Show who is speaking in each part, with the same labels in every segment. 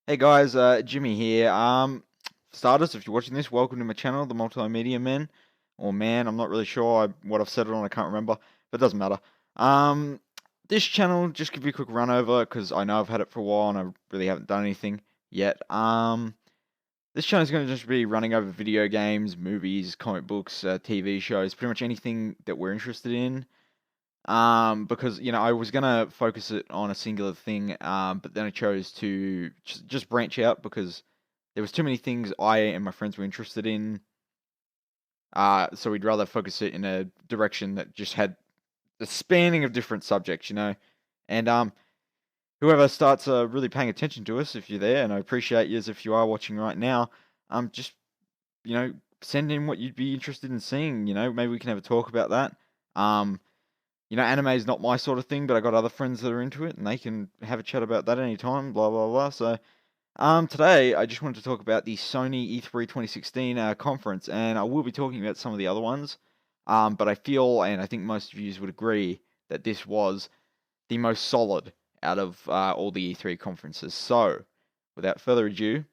Speaker 1: Hey guys, Jimmy here. Starters, if you're watching this, welcome to my channel, the Multimedia Man, or Man. I'm not really sure what I've said it on. I can't remember, but it doesn't matter. Um, this channel, just give you a quick run over because I know I've had it for a while and I really haven't done anything yet. This channel is going to just be running over video games, movies, comic books, TV shows, pretty much anything that we're interested in. Because I was gonna focus it on a singular thing, but then I chose to just branch out because there was too many things I and my friends were interested in. So we'd rather focus it in a direction that just had the spanning of different subjects. And whoever starts really paying attention to us, if you're there, and I appreciate you as if you are watching right now, just you know, send in what you'd be interested in seeing. Maybe we can have a talk about that. Um, Anime is not my sort of thing, but I got other friends that are into it, and they can have a chat about that anytime. Blah blah blah. So, today I just wanted to talk about the Sony E3 2016 conference, and I will be talking about some of the other ones. But I feel, and I think most of you would agree, that this was the most solid out of all the E3 conferences. So, without further ado,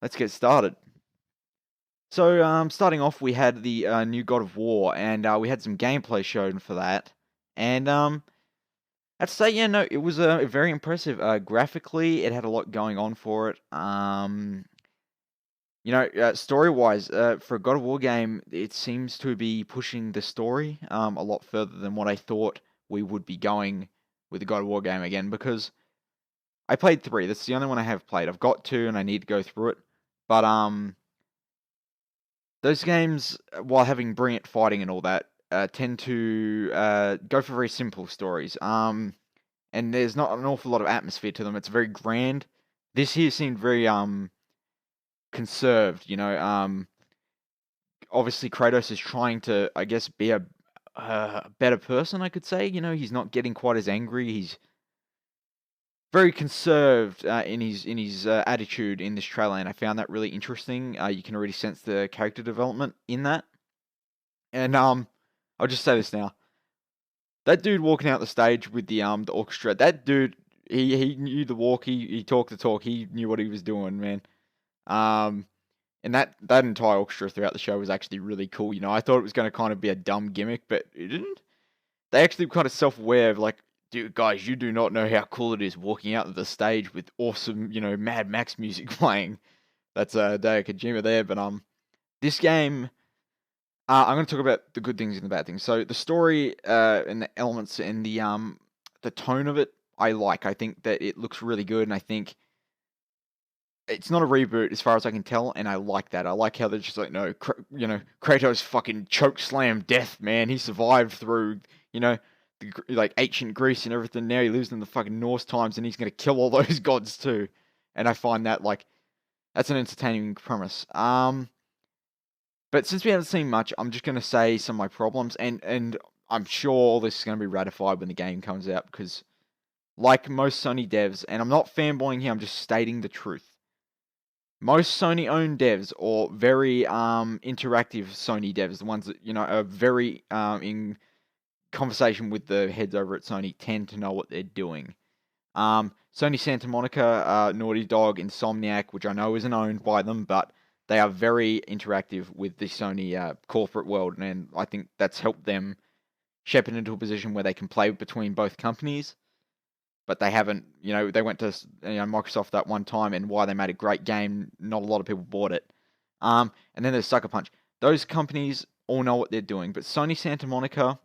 Speaker 1: let's get started. So, starting off, we had the new God of War, and we had some gameplay shown for that. And I'd say, yeah, no, it was very impressive. Graphically, it had a lot going on for it. Story-wise, for a God of War game, it seems to be pushing the story a lot further than what I thought we would be going with the God of War game again. Because I played 3. That's the only one I have played. I've got 2, and I need to go through it. But those games, while having brilliant fighting and all that, tend to go for very simple stories. And there's not an awful lot of atmosphere to them. It's very grand. This here seemed very conserved. Obviously Kratos is trying to, I guess, be a better person. I could say. He's not getting quite as angry. He's very conserved in his attitude in this trailer, and I found that really interesting. You can already sense the character development in that. And I'll just say this now. That dude walking out the stage with the orchestra, that dude, he knew the walk, he talked the talk, he knew what he was doing, man. Um, and that entire orchestra throughout the show was actually really cool. I thought it was going to kind of be a dumb gimmick, but it didn't. They actually kind of self-aware of like, dude, guys, you do not know how cool it is walking out of the stage with awesome, Mad Max music playing. That's Hideo Kojima there, but this game. I'm going to talk about the good things and the bad things. So the story and the elements and the tone of it, I like. I think that it looks really good, and I think it's not a reboot as far as I can tell, and I like that. I like how they're just like, no, Kratos fucking choke slam death, man. He survived through, like ancient Greece and everything. Now he lives in the fucking Norse times, and he's going to kill all those gods too. And I find that like that's an entertaining premise. But since we haven't seen much, I'm just going to say some of my problems, and I'm sure all this is going to be ratified when the game comes out, because like most Sony devs, and I'm not fanboying here, I'm just stating the truth. Most Sony-owned devs, or very interactive Sony devs, the ones that are very in conversation with the heads over at Sony, tend to know what they're doing. Sony Santa Monica, Naughty Dog, Insomniac, which I know isn't owned by them, but they are very interactive with the Sony corporate world, and I think that's helped them shape it into a position where they can play between both companies. But they haven't, they went to Microsoft that one time, and why they made a great game, not a lot of people bought it. And then there's Sucker Punch. Those companies all know what they're doing, but Sony Santa Monica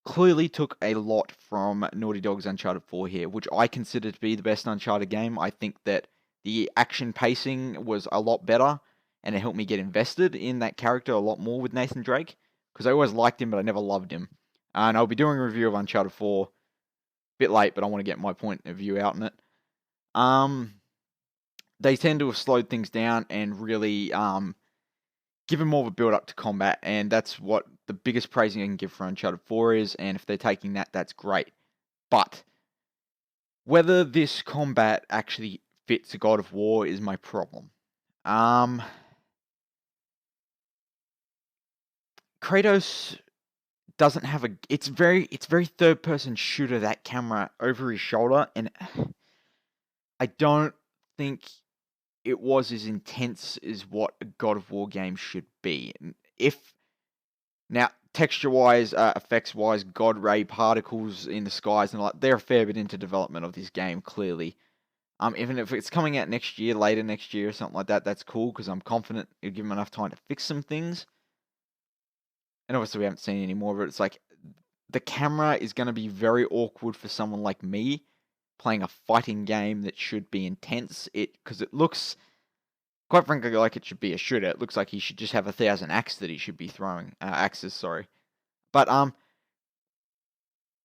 Speaker 1: clearly took a lot from Naughty Dog's Uncharted 4 here, which I consider to be the best Uncharted game. I think that the action pacing was a lot better, and it helped me get invested in that character a lot more with Nathan Drake, because I always liked him, but I never loved him. And I'll be doing a review of Uncharted 4 a bit late, but I want to get my point of view out on it. They tend to have slowed things down and really give him more of a build up to combat, and that's what the biggest praising I can give for Uncharted 4 is, and if they're taking that, that's great. But whether this combat actually fits a God of War is my problem. Kratos doesn't have a it's very third person shooter, that camera over his shoulder, and I don't think it was as intense as what a God of War game should be. If now texture-wise, effects-wise, God ray particles in the skies and like they're a fair bit into development of this game. Clearly, even if it's coming out next year, later next year or something like that, that's cool because I'm confident it'll give them enough time to fix some things. And obviously, we haven't seen any more, but it's like the camera is going to be very awkward for someone like me playing a fighting game that should be intense. Because it looks, quite frankly, like it should be a shooter. It looks like he should just have 1,000 axes that he should be throwing. Axes, sorry. But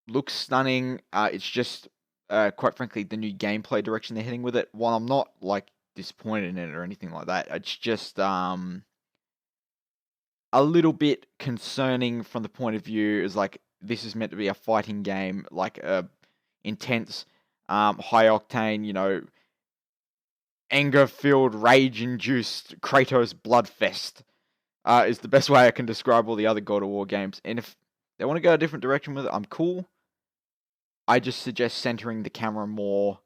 Speaker 1: looks stunning. It's just, quite frankly, the new gameplay direction they're heading with it. While I'm not like disappointed in it or anything like that, it's just a little bit concerning from the point of view is like this is meant to be a fighting game, like a intense, high octane, anger-filled, rage-induced Kratos bloodfest. Is the best way I can describe all the other God of War games. And if they want to go a different direction with it, I'm cool. I just suggest centering the camera more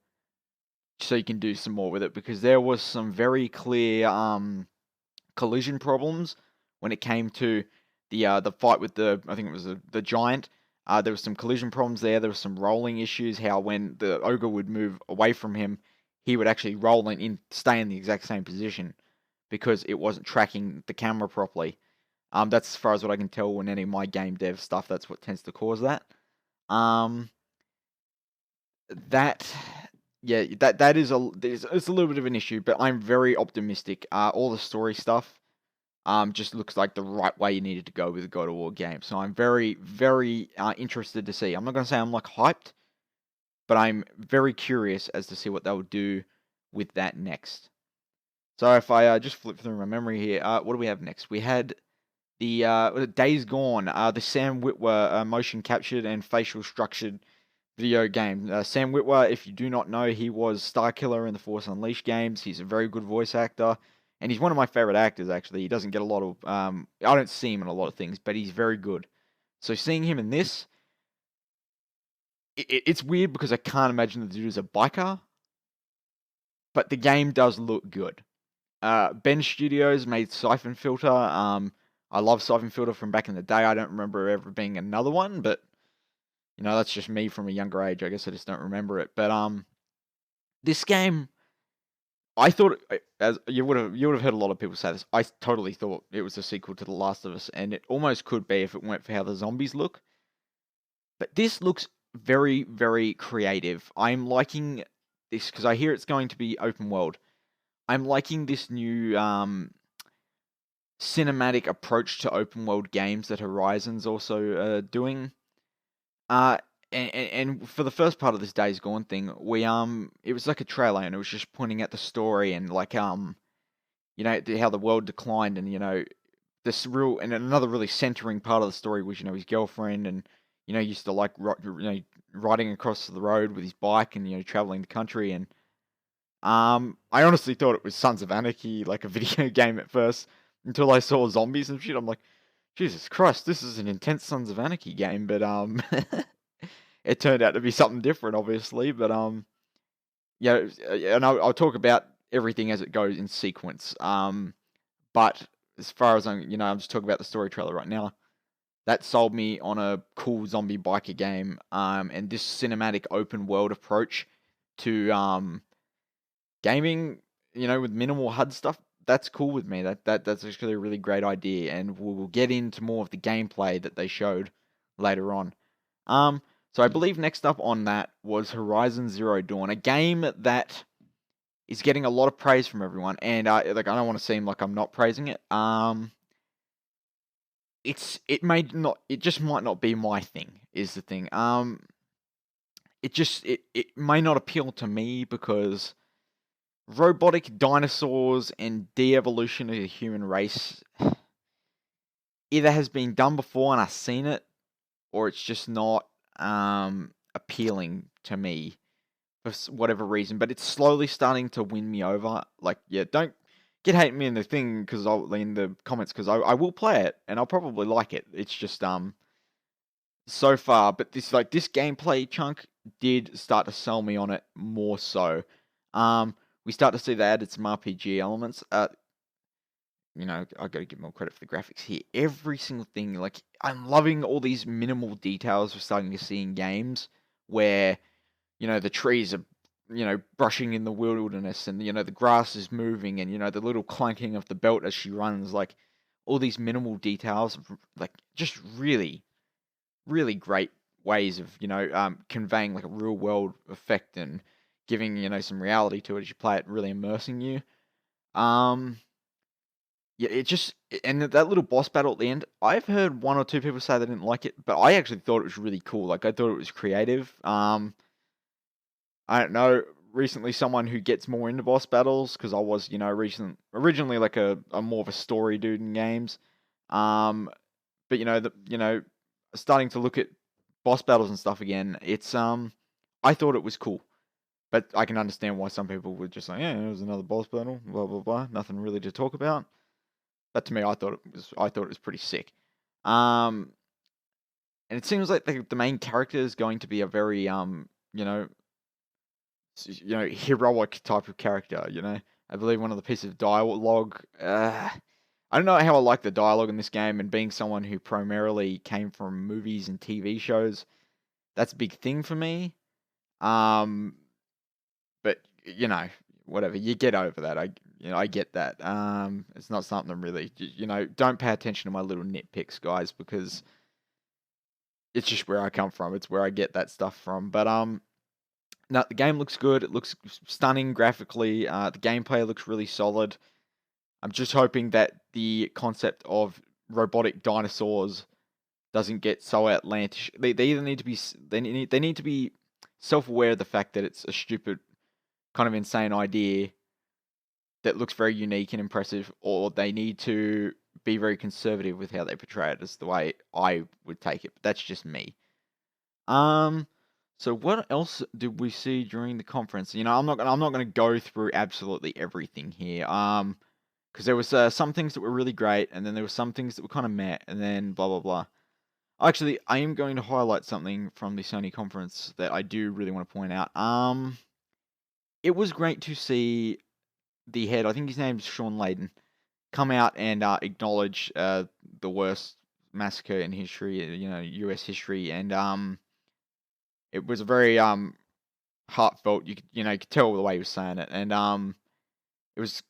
Speaker 1: so you can do some more with it because there was some very clear collision problems when it came to the fight with I think it was the giant. There was some collision problems there. There was some rolling issues. How when the ogre would move away from him, he would actually roll and stay in the exact same position because it wasn't tracking the camera properly. That's as far as what I can tell when any of my game dev stuff. That's what tends to cause that. That yeah, that is it's a little bit of an issue, but I'm very optimistic. All the story stuff just looks like the right way you needed to go with a God of War game. So I'm very, very interested to see. I'm not going to say I'm like hyped, but I'm very curious as to see what they will do with that next. So if I just flip through my memory here, what do we have next? We had the Days Gone, the Sam Witwer motion captured and facial structured video game. Sam Witwer, if you do not know, he was Starkiller in the Force Unleashed games. He's a very good voice actor. And he's one of my favorite actors, actually. He doesn't get a lot of... I don't see him in a lot of things, but he's very good. So seeing him in this... It's weird because I can't imagine the dude is a biker. But the game does look good. Ben Studios made Siphon Filter. I love Siphon Filter from back in the day. I don't remember ever being another one, but... that's just me from a younger age. I guess I just don't remember it. But this game... I thought, as you would have heard a lot of people say this, I totally thought it was a sequel to The Last of Us, and it almost could be if it weren't for how the zombies look. But this looks very, very creative. I'm liking this because I hear it's going to be open world. I'm liking this new cinematic approach to open world games that Horizon's also doing. And for the first part of this Days Gone thing, it was like a trailer and it was just pointing at the story and like how the world declined and this real and another really centering part of the story was his girlfriend and used to like riding across the road with his bike and traveling the country and I honestly thought it was Sons of Anarchy, like a video game at first until I saw zombies and shit. I'm like, Jesus Christ, this is an intense Sons of Anarchy game, but it turned out to be something different, obviously, but yeah, and I'll talk about everything as it goes in sequence. But as far as I'm just talking about the story trailer right now. That sold me on a cool zombie biker game. And this cinematic open world approach to gaming, with minimal HUD stuff. That's cool with me. That's actually a really great idea, and we'll get into more of the gameplay that they showed later on. So I believe next up on that was Horizon Zero Dawn, a game that is getting a lot of praise from everyone, and I don't want to seem like I'm not praising it. It just might not be my thing, is the thing. It may not appeal to me because robotic dinosaurs and de-evolution of the human race either has been done before and I've seen it, or it's just not appealing to me for whatever reason. But it's slowly starting to win me over. Like, yeah, don't get hate me in the thing because in the comments because I will play it and I'll probably like it. It's just so far, but this gameplay chunk did start to sell me on it more so. we start to see they added some RPG elements. I got to give more credit for the graphics here. Every single thing, like I'm loving all these minimal details we're starting to see in games where the trees are brushing in the wilderness, and the grass is moving, and the little clanking of the belt as she runs, like all these minimal details, like just really, really great ways of conveying like a real world effect and giving some reality to it as you play it, really immersing you. Um, yeah, it just and that little boss battle at the end, I've heard one or two people say they didn't like it, but I actually thought it was really cool. Like I thought it was creative. I don't know. Recently, someone who gets more into boss battles because I was, originally like a more of a story dude in games. Um, but starting to look at boss battles and stuff again, I thought it was cool, but I can understand why some people were just like, yeah, it was another boss battle, blah blah blah, nothing really to talk about. But to me, I thought it was pretty sick. Um, and it seems like the main character is going to be a very you know heroic type of character. I believe one of the pieces of dialogue. I don't know how I like the dialogue in this game, and being someone who primarily came from movies and TV shows, that's a big thing for me. Um, but whatever, you get over that. I get that. It's not something really. Don't pay attention to my little nitpicks, guys, because it's just where I come from. It's where I get that stuff from. But no, the game looks good. It looks stunning graphically. The gameplay looks really solid. I'm just hoping that the concept of robotic dinosaurs doesn't get so outlandish. They either need to be they need to be self-aware of the fact that it's a stupid, kind of insane idea that looks very unique and impressive, or they need to be very conservative with how they portray it. Is the way I would take it. But that's just me. Um, so what else did we see during the conference? I'm not gonna go through absolutely everything here. Because there was some things that were really great, and then there were some things that were kind of meh, and then blah blah blah. Actually, I am going to highlight something from the Sony conference that I do really want to point out. It was great to see the head. I think his name's Sean Layden, come out and acknowledge the worst massacre in history, U.S. history, and it was a very heartfelt. You could tell the way he was saying it, and it was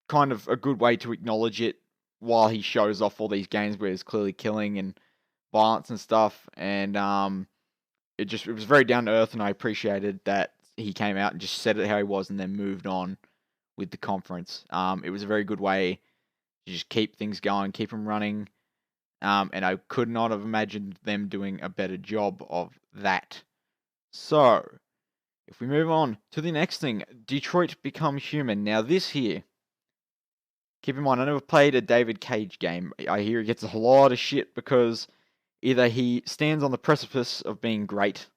Speaker 1: kind of a good way to acknowledge it while he shows off all these games where he's clearly killing and violence and stuff, and it was very down to earth, and I appreciated that he came out and just said it how he was, and then moved on with the conference. It was a very good way to just keep things going, keep them running, and I could not have imagined them doing a better job of that. So, if we move on to the next thing, Detroit Become Human. Now, this here, keep in mind, I never played a David Cage game. I hear he gets a lot of shit because either he stands on the precipice of being great,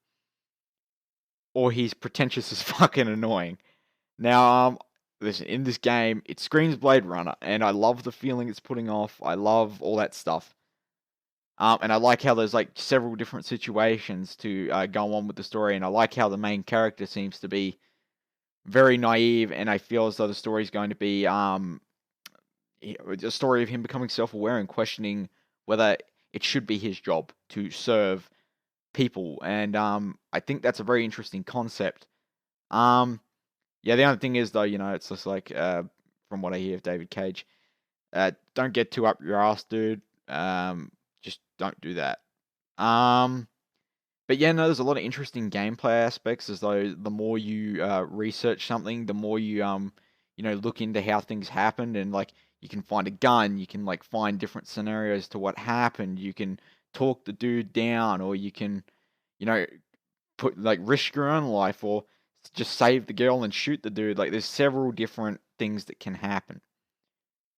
Speaker 1: or he's pretentious as fucking annoying. Now, listen, in this game, it screams Blade Runner, and I love the feeling it's putting off. I love all that stuff. And I like how there's like several different situations to go on with the story, and I like how the main character seems to be very naive, and I feel as though the story is going to be a story of him becoming self-aware and questioning whether it should be his job to serve people, and I think that's a very interesting concept. Yeah, the only thing is though, it's just like from what I hear of David Cage, don't get too up your ass, dude. Just don't do that. Um, but yeah, no, there's a lot of interesting gameplay aspects. As though the more you research something, the more you look into how things happened, and like you can find a gun, you can like find different scenarios to what happened. You can talk the dude down, or you can, you know, put like risk your own life, or just save the girl and shoot the dude. Like there's several different things that can happen,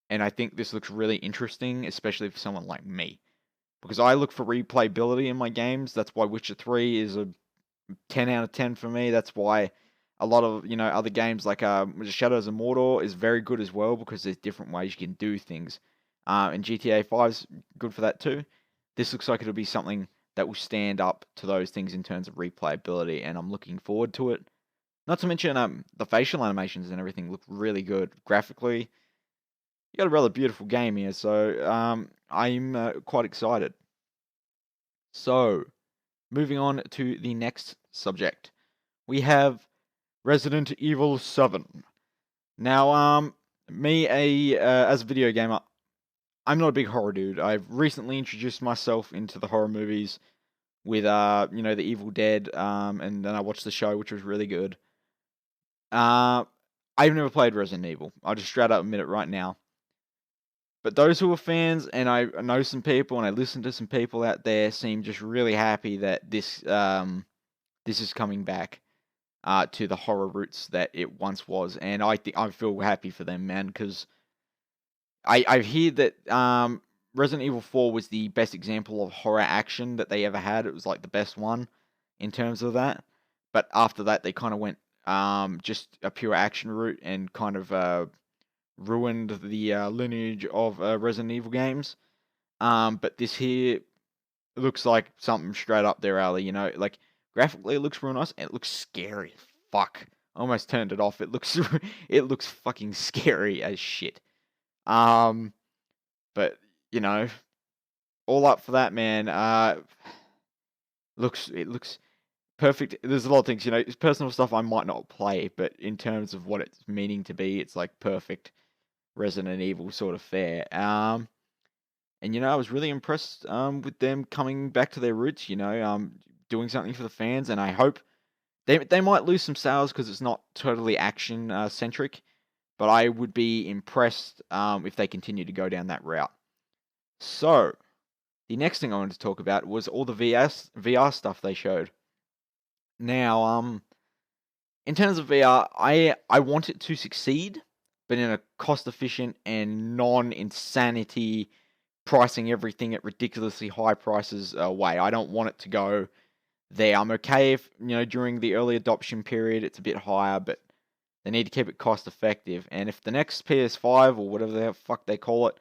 Speaker 1: and I think this looks really interesting, especially for someone like me, because I look for replayability in my games. That's why Witcher 3 is a 10 out of 10 for me. That's why a lot of, other games like Shadows of Mordor is very good as well, because there's different ways you can do things. And GTA 5 is good for that too. This looks like it'll be something that will stand up to those things in terms of replayability, and I'm looking forward to it. Not to mention the facial animations and everything look really good graphically. You got a rather beautiful game here, so I'm quite excited. So, moving on to the next subject, we have Resident Evil 7. Now, me as a video gamer, I'm not a big horror dude. I've recently introduced myself into the horror movies with the Evil Dead, and then I watched the show, which was really good. I've never played Resident Evil. I'll just straight up admit it right now. But those who are fans, and I know some people, and I listen to some people out there, seem just really happy that this is coming back to the horror roots that it once was, and I feel happy for them, man, because I hear that Resident Evil 4 was the best example of horror action that they ever had. It was like the best one in terms of that. But after that, they kind of went just a pure action route and kind of ruined the lineage of Resident Evil games. But this here looks like something straight up their alley. Like graphically, it looks real nice and it looks scary as fuck. I almost turned it off. It looks it looks fucking scary as shit. But you know, all up for that, man. It looks perfect. There's a lot of things, it's personal stuff I might not play, but in terms of what it's meaning to be, it's like perfect Resident Evil sort of fare. And I was really impressed with them coming back to their roots. Doing something for the fans, and I hope they might lose some sales because it's not totally action centric. But I would be impressed if they continue to go down that route. So, the next thing I wanted to talk about was all the VR stuff they showed. Now, in terms of VR, I want it to succeed, but in a cost efficient and non-insanity pricing everything at ridiculously high prices way. I don't want it to go there. I'm okay if, during the early adoption period it's a bit higher, but they need to keep it cost effective. And if the next PS5 or whatever the fuck they call it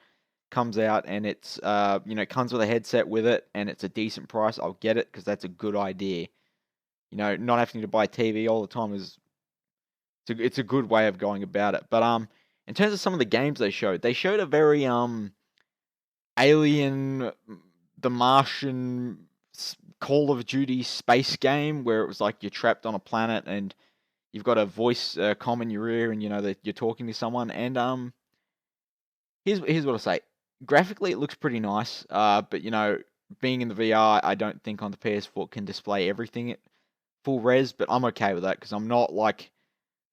Speaker 1: comes out and it's comes with a headset with it and it's a decent price, I'll get it because that's a good idea. Not having to buy a TV all the time it's a good way of going about it. But in terms of some of the games they showed a very Alien, the Martian, Call of Duty space game where it was like you're trapped on a planet and you've got a voice comm in your ear and that you're talking to someone. And here's what I say. Graphically, it looks pretty nice. But being in the VR, I don't think on the PS4 can display everything at full res. But I'm okay with that because I'm not like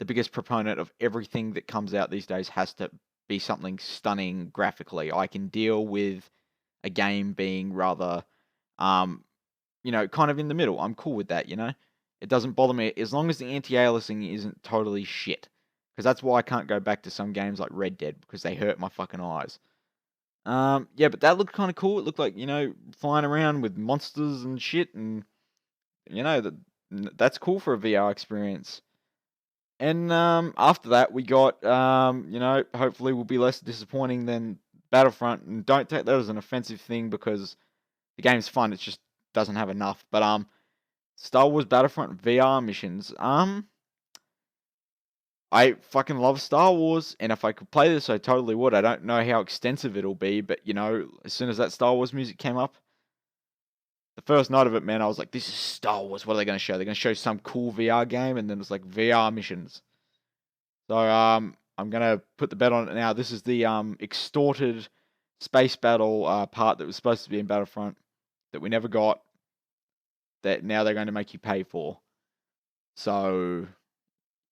Speaker 1: the biggest proponent of everything that comes out these days has to be something stunning graphically. I can deal with a game being rather, kind of in the middle. I'm cool with that. It doesn't bother me as long as the anti-aliasing isn't totally shit. Because that's why I can't go back to some games like Red Dead because they hurt my fucking eyes. Yeah, but that looked kind of cool. It looked like flying around with monsters and shit, and that's cool for a VR experience. And after that, we got hopefully will be less disappointing than Battlefront. And don't take that as an offensive thing because the game's fun. It just doesn't have enough. But Star Wars Battlefront VR missions. I fucking love Star Wars, and if I could play this, I totally would. I don't know how extensive it'll be, but as soon as that Star Wars music came up, the first night of it, man, I was like, "This is Star Wars. What are they going to show? They're going to show some cool VR game, and then it's like VR missions." So I'm gonna put the bet on it now. This is the extorted space battle part that was supposed to be in Battlefront that we never got. That now they're going to make you pay for. So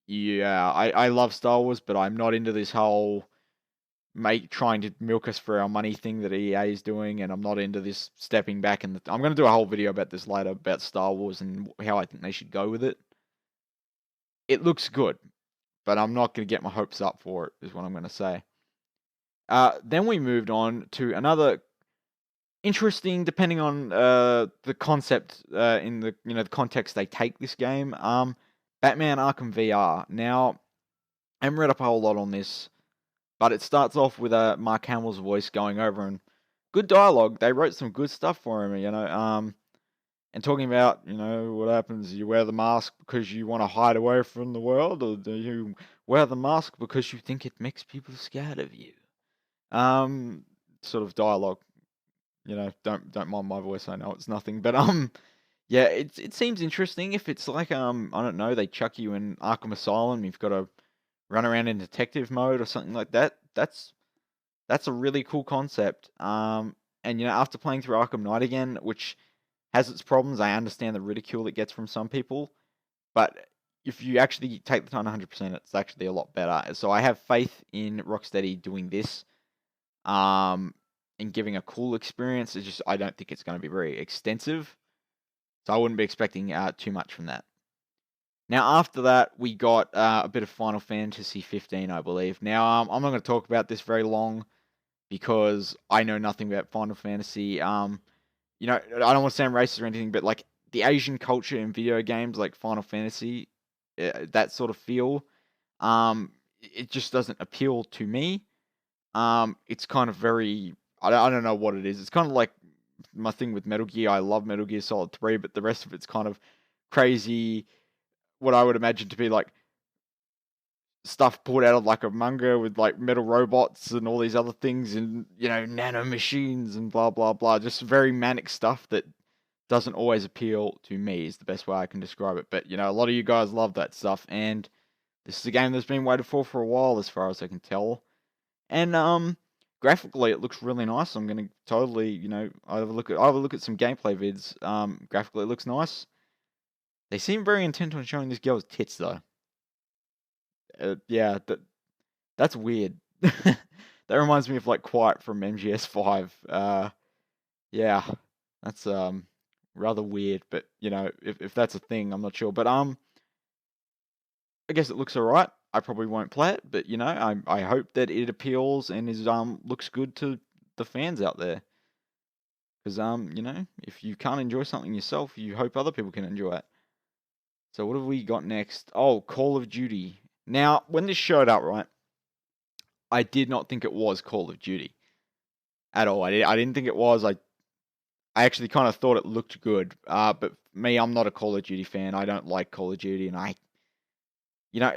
Speaker 1: yeah, I love Star Wars, but I'm not into this whole trying to milk us for our money thing that EA is doing, and I'm not into this stepping back. And I'm going to do a whole video about this later about Star Wars and how I think they should go with it. It looks good, but I'm not going to get my hopes up for it, is what I'm going to say. Then we moved on to another interesting, depending on the concept in the context they take this game. Batman Arkham VR. Now, I haven't read up a whole lot on this, but it starts off with Mark Hamill's voice going over and good dialogue. They wrote some good stuff for him, and talking about, what happens. You wear the mask because you want to hide away from the world, or do you wear the mask because you think it makes people scared of you? Um, Sort of dialogue. Don't mind my voice. I know it's nothing, but yeah, it seems interesting. If it's like I don't know, they chuck you in Arkham Asylum, you've got to run around in detective mode or something like that. That's a really cool concept. And after playing through Arkham Knight again, which has its problems, I understand the ridicule it gets from some people, but if you actually take the time 100%, it's actually a lot better. So I have faith in Rocksteady doing this, and giving a cool experience. It's just I don't think it's going to be very extensive, so I wouldn't be expecting too much from that. Now, after that, we got a bit of Final Fantasy 15, I believe. Now, I'm not going to talk about this very long because I know nothing about Final Fantasy. I don't want to sound racist or anything, but like the Asian culture in video games, like Final Fantasy, that sort of feel, it just doesn't appeal to me. It's kind of very, I don't know what it is. It's kind of like my thing with Metal Gear. I love Metal Gear Solid 3, but the rest of it's kind of crazy, what I would imagine to be like stuff pulled out of like a manga with like metal robots and all these other things and nano machines and blah blah blah. Just very manic stuff that doesn't always appeal to me is the best way I can describe it. But a lot of you guys love that stuff, and this is a game that's been waited for a while, as far as I can tell. And graphically it looks really nice. I'm gonna totally I have a look at some gameplay vids. Graphically it looks nice. They seem very intent on showing this girl's tits though. Yeah, that's weird. That reminds me of like Quiet from MGS5. Yeah, that's rather weird, but if that's a thing, I'm not sure. But I guess it looks alright. I probably won't play it, but I hope that it appeals and is looks good to the fans out there. Because if you can't enjoy something yourself, you hope other people can enjoy it. So what have we got next? Oh, Call of Duty. Now, when this showed up, right, I did not think it was Call of Duty at all. I didn't think it was. I actually kind of thought it looked good. But me, I'm not a Call of Duty fan. I don't like Call of Duty, and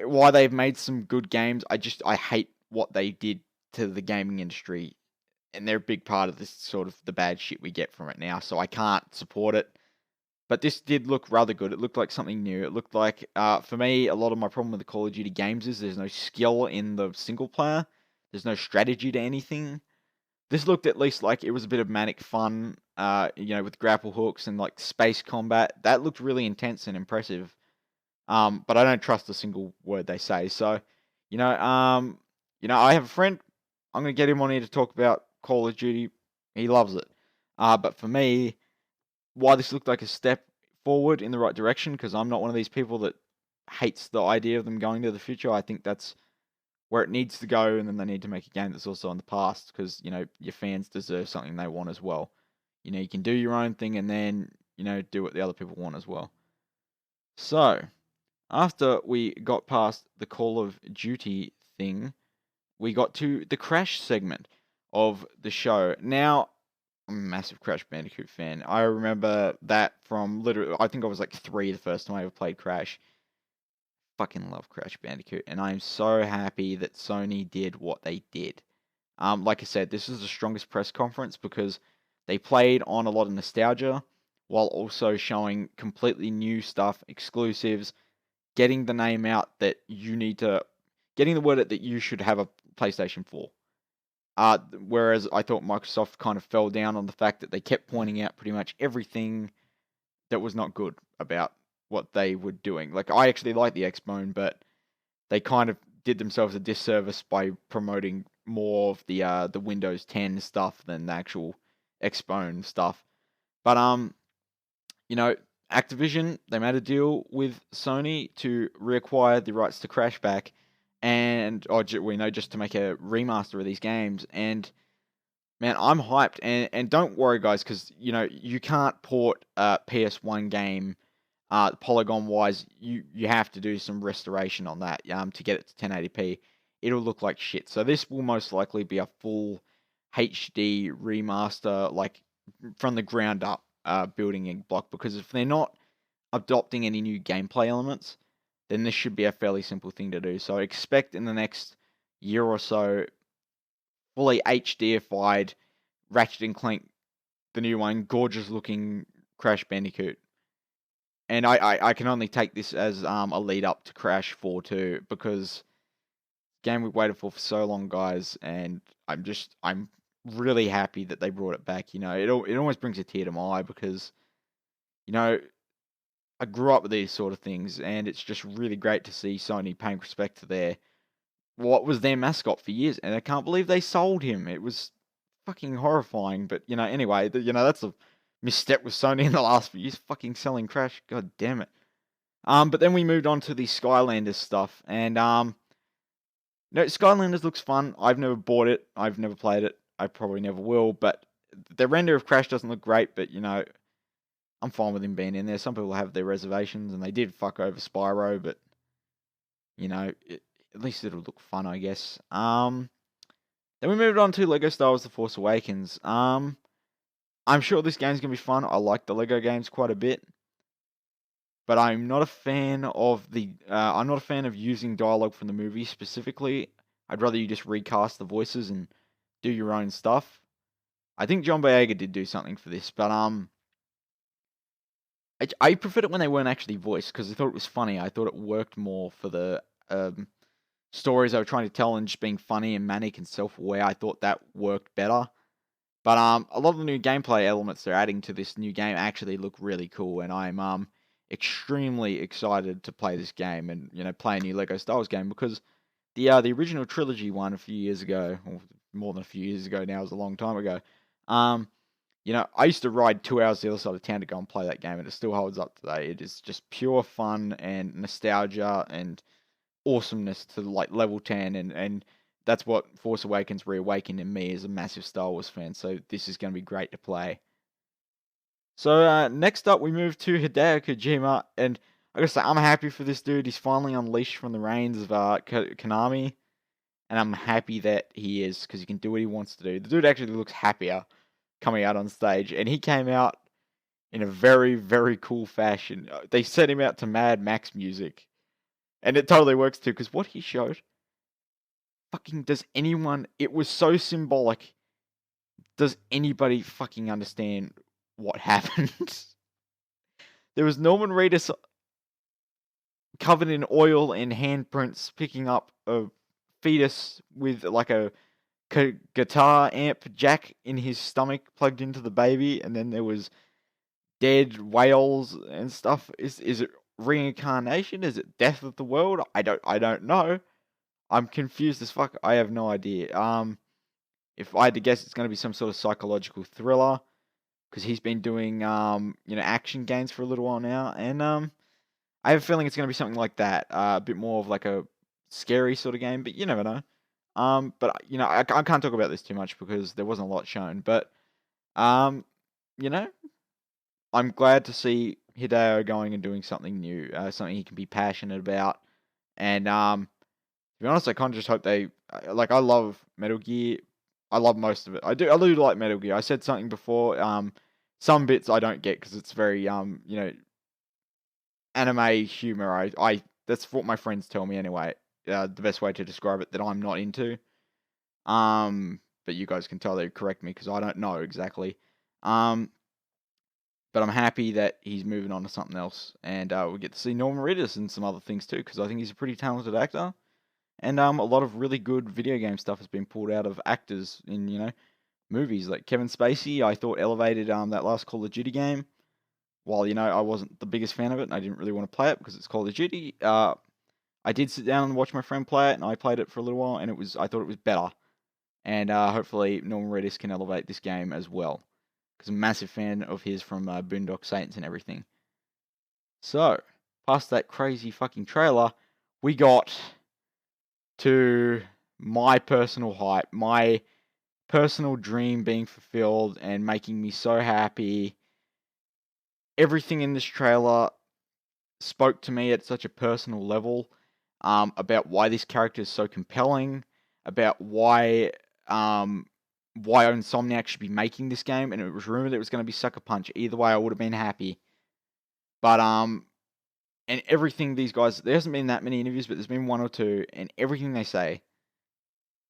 Speaker 1: while they've made some good games, I hate what they did to the gaming industry, and they're a big part of this sort of the bad shit we get from it now. So I can't support it. But this did look rather good. It looked like something new. It looked like, for me, a lot of my problem with the Call of Duty games is there's no skill in the single player. There's no strategy to anything. This looked at least like it was a bit of manic fun, with grapple hooks and like space combat. That looked really intense and impressive. But I don't trust a single word they say. So, I have a friend. I'm gonna get him on here to talk about Call of Duty. He loves it. But for me, why this looked like a step forward in the right direction, because I'm not one of these people that hates the idea of them going to the future. I think that's where it needs to go, and then they need to make a game that's also in the past, because your fans deserve something they want as well. You can do your own thing and then do what the other people want as well. So after we got past the Call of Duty thing, we got to the Crash segment of the show. Now, I'm a massive Crash Bandicoot fan. I remember that from literally, I think I was like 3 the first time I ever played Crash. Fucking love Crash Bandicoot, and I am so happy that Sony did what they did. Like I said, this is the strongest press conference because they played on a lot of nostalgia while also showing completely new stuff, exclusives, getting the name out that getting the word out that you should have a PlayStation 4. Whereas I thought Microsoft kind of fell down on the fact that they kept pointing out pretty much everything that was not good about what they were doing. Like, I actually like the Xbone, but they kind of did themselves a disservice by promoting more of the Windows 10 stuff than the actual Xbone stuff. But Activision, they made a deal with Sony to reacquire the rights to Crash back, just to make a remaster of these games. And man, I'm hyped. And don't worry, guys, because you can't port a PS1 game polygon wise. You have to do some restoration on that to get it to 1080p. It'll look like shit. So this will most likely be a full HD remaster, like from the ground up. building block, because if they're not adopting any new gameplay elements, then this should be a fairly simple thing to do. So expect in the next year or so, fully HDified Ratchet and Clank, the new one, gorgeous looking Crash Bandicoot. And I can only take this as a lead up to Crash 4 2, because game we've waited for so long, guys, and I'm really happy that they brought it back. It almost brings a tear to my eye, because you know I grew up with these sort of things, and it's just really great to see Sony paying respect to what was their mascot for years, and I can't believe they sold him. It was fucking horrifying, but anyway, that's a misstep with Sony in the last few years, fucking selling Crash. God damn it. But then we moved on to the Skylanders stuff, and Skylanders looks fun. I've never bought it. I've never played it. I probably never will. But the render of Crash doesn't look great. But I'm fine with him being in there. Some people have their reservations, and they did fuck over Spyro. But at least it'll look fun, I guess. Then we moved on to Lego Star Wars: The Force Awakens. I'm sure this game's gonna be fun. I like the Lego games quite a bit. But I'm not a fan of I'm not a fan of using dialogue from the movie specifically. I'd rather you just recast the voices and do your own stuff. I think John Boyega did do something for this, but I preferred it when they weren't actually voiced, because I thought it was funny. I thought it worked more for the stories they were trying to tell, and just being funny and manic and self-aware. I thought that worked better. But a lot of the new gameplay elements they're adding to this new game actually look really cool, and I'm extremely excited to play this game and play a new Lego Star Wars game, because the original trilogy one a few years ago, or more than a few years ago now, it was a long time ago. I used to ride 2 hours to the other side of town to go and play that game, and it still holds up today. It is just pure fun and nostalgia and awesomeness to level 10, and that's what Force Awakens reawakened in me as a massive Star Wars fan. So this is going to be great to play. So next up, we move to Hideo Kojima, and I gotta say, I'm happy for this dude. He's finally unleashed from the reins of Konami, and I'm happy that he is, because he can do what he wants to do. The dude actually looks happier coming out on stage, and he came out in a very, very cool fashion. They set him out to Mad Max music, and it totally works too, because what he showed, it was so symbolic. Does anybody fucking understand what happened? There was Norman Reedus covered in oil and handprints picking up a fetus with like a guitar amp jack in his stomach plugged into the baby, and then there was dead whales and stuff. Is it reincarnation? Is it death of the world? I don't know. I'm confused as fuck. I have no idea. If I had to guess, it's going to be some sort of psychological thriller, because he's been doing action games for a little while now, and I have a feeling it's going to be something like that, a bit more of like a scary sort of game, but you never know. But I can't talk about this too much because there wasn't a lot shown, but you know, I'm glad to see Hideo going and doing something new, something he can be passionate about, and to be honest, I kind of just hope they I love Metal Gear. I love most of it. I do like Metal Gear. I said something before. Some bits I don't get because it's very anime humor. I that's what my friends tell me anyway. The best way to describe it that I'm not into. But you guys can tell they correct me because I don't know exactly. But I'm happy that he's moving on to something else, and we get to see Norman Reedus and some other things too, because I think he's a pretty talented actor. And a lot of really good video game stuff has been pulled out of actors in movies. Like Kevin Spacey, I thought elevated that last Call of Duty game. While I wasn't the biggest fan of it, and I didn't really want to play it because it's Call of Duty. I did sit down and watch my friend play it, and I played it for a little while, and I thought it was better. And hopefully Norman Reedus can elevate this game as well, because I'm a massive fan of his from Boondock Saints and everything. So, past that crazy fucking trailer, we got to my personal hype, my personal dream being fulfilled and making me so happy. Everything in this trailer spoke to me at such a personal level, about why this character is so compelling, about why why Insomniac should be making this game, and it was rumored it was going to be Sucker Punch. Either way, I would have been happy. But and everything these guys, there hasn't been that many interviews, but there's been one or two, and everything they say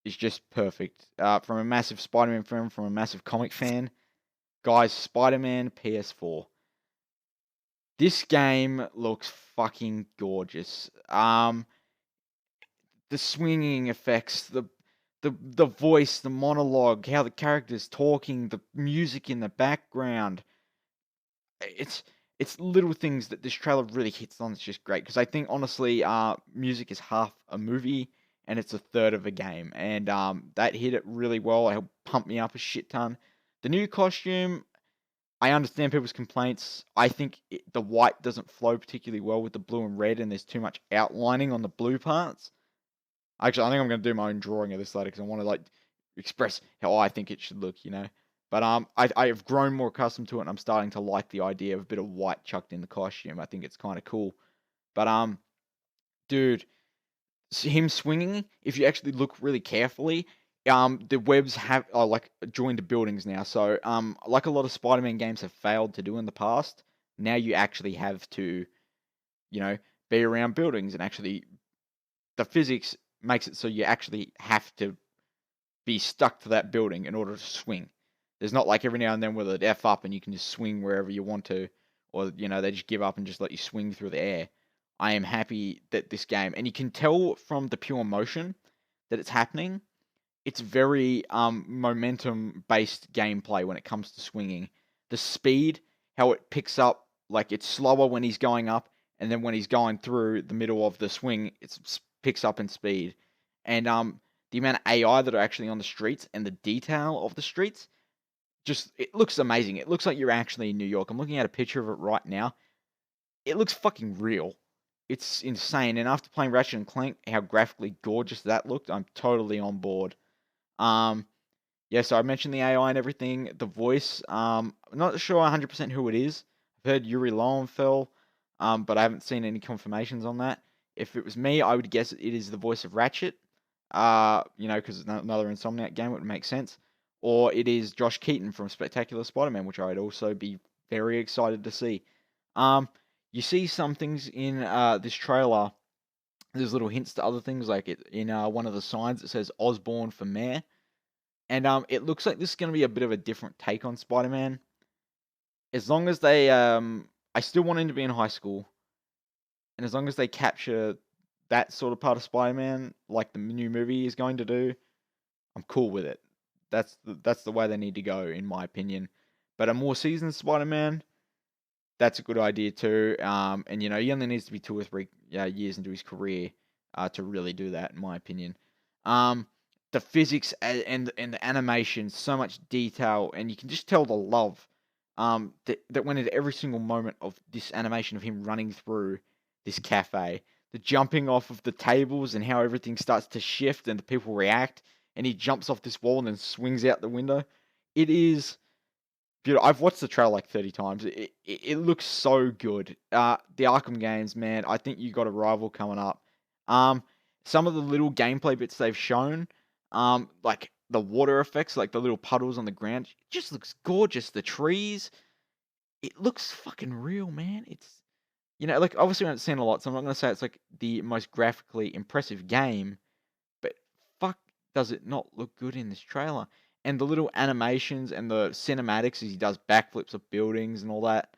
Speaker 1: is just perfect. From a massive Spider-Man fan, from a massive comic fan, guys, Spider-Man PS4. This game looks fucking gorgeous. The swinging effects, the voice, the monologue, how the characters talking, the music in the background. It's little things that this trailer really hits on. It's just great because I think honestly, music is half a movie and it's a third of a game, and that hit it really well. It helped pump me up a shit ton. The new costume, I understand people's complaints. I think the white doesn't flow particularly well with the blue and red, and there's too much outlining on the blue parts. Actually, I think I'm going to do my own drawing of this later because I want to like express how I think it should look, you know. But I have grown more accustomed to it, and I'm starting to like the idea of a bit of white chucked in the costume. I think it's kind of cool. But dude, him swinging. If you actually look really carefully, the webs have are like joined to buildings now. So like a lot of Spider-Man games have failed to do in the past, now you actually have to, you know, be around buildings and actually the physics makes it so you actually have to be stuck to that building in order to swing. There's not like every now and then where it F up and you can just swing wherever you want to, or you know they just give up and just let you swing through the air. I am happy that this game, and you can tell from the pure motion that it's happening. It's very momentum based gameplay when it comes to swinging. The speed, how it picks up, like it's slower when he's going up, and then when he's going through the middle of the swing, it picks up in speed. And the amount of AI that are actually on the streets and the detail of the streets, just it looks amazing. It looks like you're actually in New York. I'm looking at a picture of it right now. It looks fucking real. It's insane. And after playing Ratchet and Clank, how graphically gorgeous that looked, I'm totally on board. Um, yeah, so I mentioned the AI and everything. The voice, I'm not sure 100% who it is. I've heard Yuri Lowenfeld, but I haven't seen any confirmations on that. If it was me, I would guess it is the voice of Ratchet. You know, because it's another Insomniac game, it would make sense. Or it is Josh Keaton from Spectacular Spider-Man, which I'd also be very excited to see. You see some things in this trailer. There's little hints to other things, like in one of the signs it says Osborn for Mayor. And it looks like this is going to be a bit of a different take on Spider-Man. As long as they, I still want him to be in high school, and as long as they capture that sort of part of Spider-Man, like the new movie is going to do, I'm cool with it. That's the way they need to go, in my opinion. But a more seasoned Spider-Man, that's a good idea too. And you know, he only needs to be 2 or 3 years into his career to really do that, in my opinion. The physics and the animation, so much detail, and you can just tell the love that went into every single moment of this animation of him running through this cafe, the jumping off of the tables and how everything starts to shift and the people react, and he jumps off this wall and then swings out the window. It is beautiful. I've watched the trailer like 30 times. It looks so good. The Arkham games, man, I think you got a rival coming up. Some of the little gameplay bits they've shown, like the water effects, like the little puddles on the ground, it just looks gorgeous. The trees, it looks fucking real, man. It's, you know, like obviously we haven't seen a lot, so I'm not gonna say it's like the most graphically impressive game, but fuck, does it not look good in this trailer? And the little animations and the cinematics as he does backflips of buildings and all that,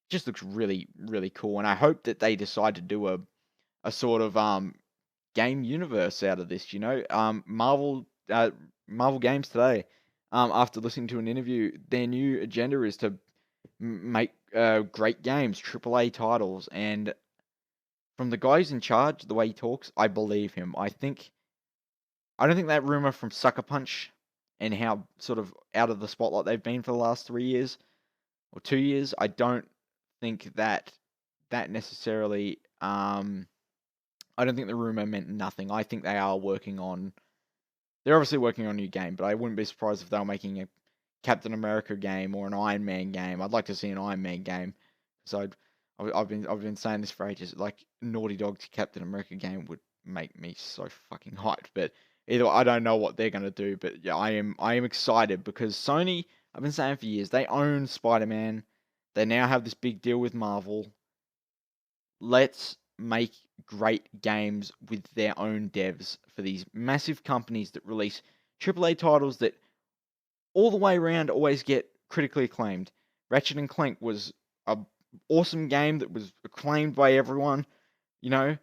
Speaker 1: just looks really, really cool. And I hope that they decide to do a sort of game universe out of this. You know, Marvel Games today, after listening to an interview, their new agenda is to make great games, AAA titles, and from the guy who's in charge, the way he talks, I believe him. I don't think that rumor from Sucker Punch and how sort of out of the spotlight they've been for the last 3 years or 2 years, I don't think that necessarily. I don't think the rumor meant nothing. I think they are working on. They're obviously working on a new game, but I wouldn't be surprised if they were making a Captain America game or an Iron Man game. I'd like to see an Iron Man game. So I've been saying this for ages. Like Naughty Dog's Captain America game would make me so fucking hyped. But either I don't know what they're gonna do, but yeah, I am excited because Sony, I've been saying for years, they own Spider-Man. They now have this big deal with Marvel. Let's make great games with their own devs for these massive companies that release AAA titles that all the way around always get critically acclaimed. Ratchet and Clank was a awesome game that was acclaimed by everyone. You know,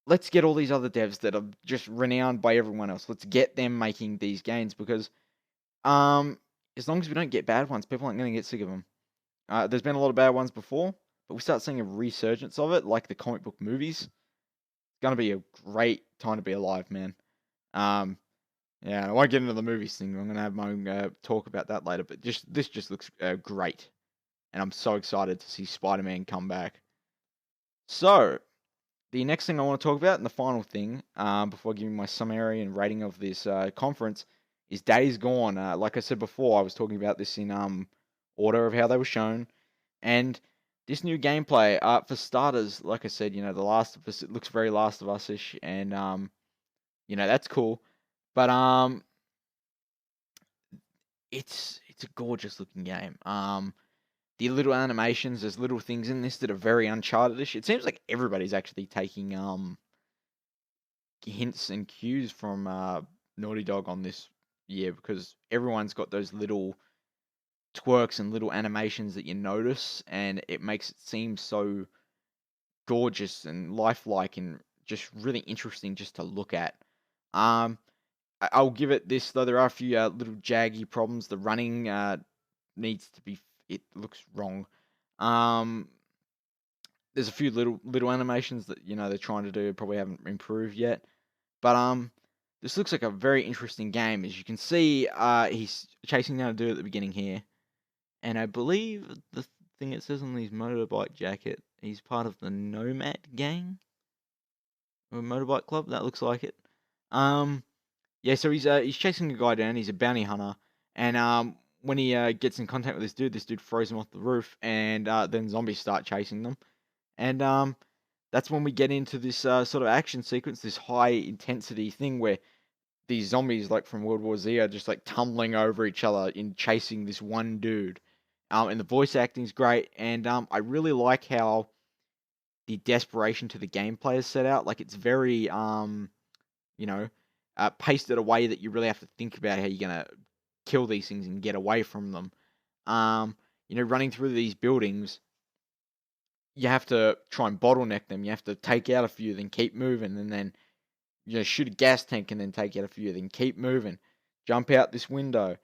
Speaker 1: let's get all these other devs that are just renowned by everyone else. Let's get them making these games because um as long as we don't get bad ones, people aren't going to get sick of them. There's been a lot of bad ones before, but we start seeing a resurgence of it, like the comic book movies. It's going to be a great time to be alive, man. Um, yeah, I won't get into the movies thing. I'm going to have my own talk about that later, but this just looks great, and I'm so excited to see Spider-Man come back. So, the next thing I want to talk about, and the final thing, before giving my summary and rating of this conference, is Days Gone. Like I said before, I was talking about this in order of how they were shown, and this new gameplay. For starters, like I said, The Last of Us, it looks very Last of Us-ish, and that's cool. But it's a gorgeous looking game. The little animations, there's little things in this that are very Uncharted-ish. It seems like everybody's actually taking hints and cues from Naughty Dog on this year because everyone's got those little twerks and little animations that you notice, and it makes it seem so gorgeous and lifelike and just really interesting just to look at. I'll give it this though. There are a few little jaggy problems. The running needs to be. It looks wrong. Um, there's a few little animations that they're trying to do probably haven't improved yet. But this looks like a very interesting game. As you can see, he's chasing down a dude at the beginning here, and I believe the thing it says on his motorbike jacket, he's part of the Nomad gang or motorbike club. That looks like it. Yeah. So he's chasing a guy down. He's a bounty hunter, and when he gets in contact with this dude throws him off the roof, and then zombies start chasing them, and that's when we get into this sort of action sequence, this high intensity thing where these zombies, like from World War Z, are just like tumbling over each other in chasing this one dude. And the voice acting's great, and I really like how the desperation to the gameplay is set out. Like it's very you know, paced in a way that you really have to think about how you're gonna kill these things and get away from them. Running through these buildings, you have to try and bottleneck them. You have to take out a few, then keep moving, and then shoot a gas tank and then take out a few, then keep moving, jump out this window,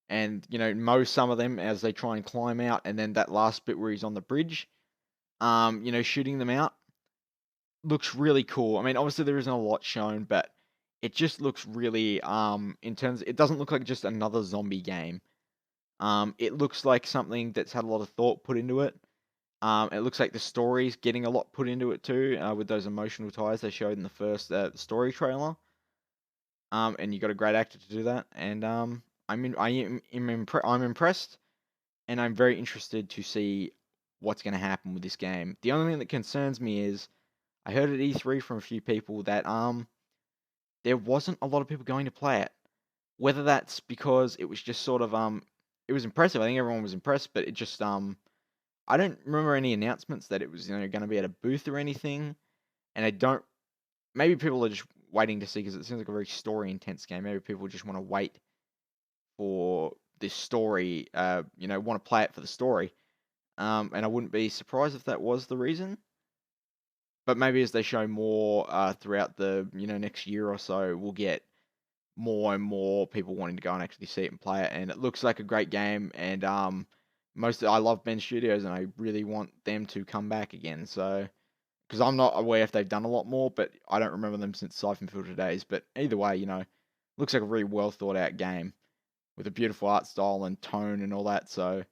Speaker 1: and mow some of them as they try and climb out, and then that last bit where he's on the bridge, shooting them out looks really cool. I mean, obviously there isn't a lot shown, but it just looks really it doesn't look like just another zombie game. It looks like something that's had a lot of thought put into it. It looks like the story's getting a lot put into it too, with those emotional ties they showed in the first story trailer. And you got a great actor to do that, and I'm impressed, and I'm very interested to see what's going to happen with this game. The only thing that concerns me is I heard at E3 from a few people that there wasn't a lot of people going to play it. Whether that's because it was just sort of it was impressive. I think everyone was impressed, but it just I don't remember any announcements that it was going to be at a booth or anything, and I don't. Maybe people are just waiting to see because it seems like a very story intense game. Maybe people just want to wait for this story. Want to play it for the story. And I wouldn't be surprised if that was the reason. But maybe as they show more throughout the next year or so, we'll get more and more people wanting to go and actually see it and play it. And it looks like a great game. And I love Ben Studios, and I really want them to come back again. So because I'm not aware if they've done a lot more, but I don't remember them since Siphon Filter days. But either way, looks like a really well thought out game with a beautiful art style and tone and all that. So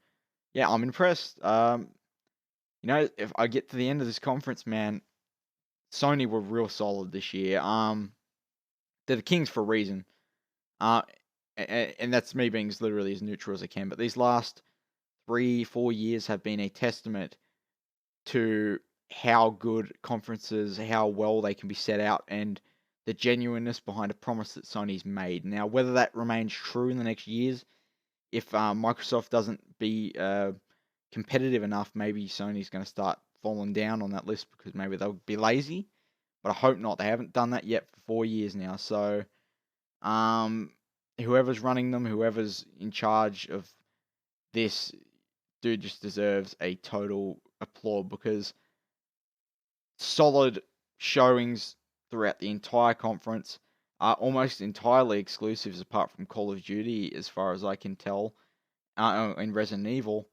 Speaker 1: yeah, I'm impressed. If I get to the end of this conference, man, Sony were real solid this year. They're the kings for a reason. And that's me being as literally as neutral as I can. But these last 3-4 years have been a testament to how good conferences, how well they can be set out, and the genuineness behind a promise that Sony's made. Now, whether that remains true in the next years, if Microsoft doesn't be competitive enough, maybe Sony's going to start falling down on that list because maybe they'll be lazy. But I hope not. They haven't done that yet for 4 years now. So, whoever's running them, whoever's in charge of this, dude just deserves a total applaud because solid showings throughout the entire conference are almost entirely exclusives apart from Call of Duty, as far as I can tell, and Resident Evil.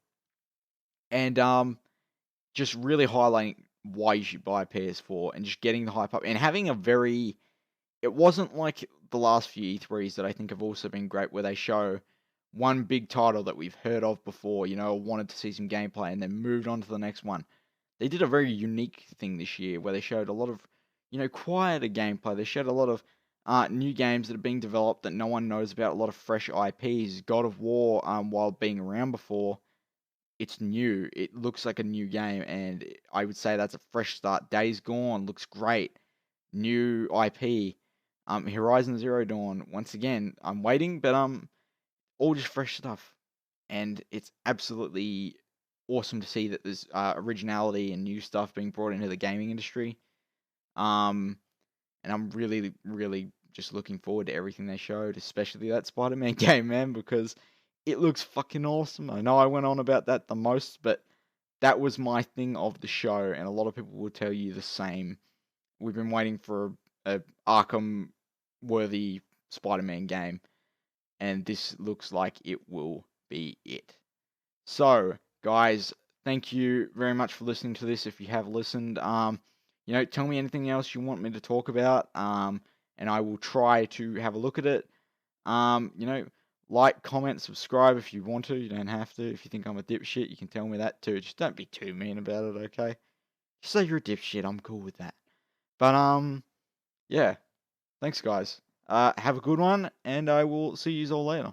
Speaker 1: And just really highlighting why you should buy a PS4 and just getting the hype up and having a very. It wasn't like the last few E3s that I think have also been great, where they show one big title that we've heard of before, wanted to see some gameplay, and then moved on to the next one. They did a very unique thing this year where they showed a lot of, quieter gameplay. They showed a lot of new games that are being developed that no one knows about, a lot of fresh IPs. God of War, while being around before, it's new. It looks like a new game, and I would say that's a fresh start. Days Gone looks great. New IP. Horizon Zero Dawn. Once again, I'm waiting, but all just fresh stuff, and it's absolutely awesome to see that there's originality and new stuff being brought into the gaming industry. Um, and I'm really, really just looking forward to everything they showed, especially that Spider-Man game, man, because it looks fucking awesome. I know I went on about that the most, but that was my thing of the show, and a lot of people will tell you the same. We've been waiting for a Arkham-worthy Spider-Man game, and this looks like it will be it. So, guys, thank you very much for listening to this. If you have listened, tell me anything else you want me to talk about, and I will try to have a look at it. Like, comment, subscribe if you want to. You don't have to. If you think I'm a dipshit, you can tell me that too. Just don't be too mean about it, okay? Just say you're a dipshit. I'm cool with that. But yeah. Thanks, guys. Have a good one, and I will see you all later.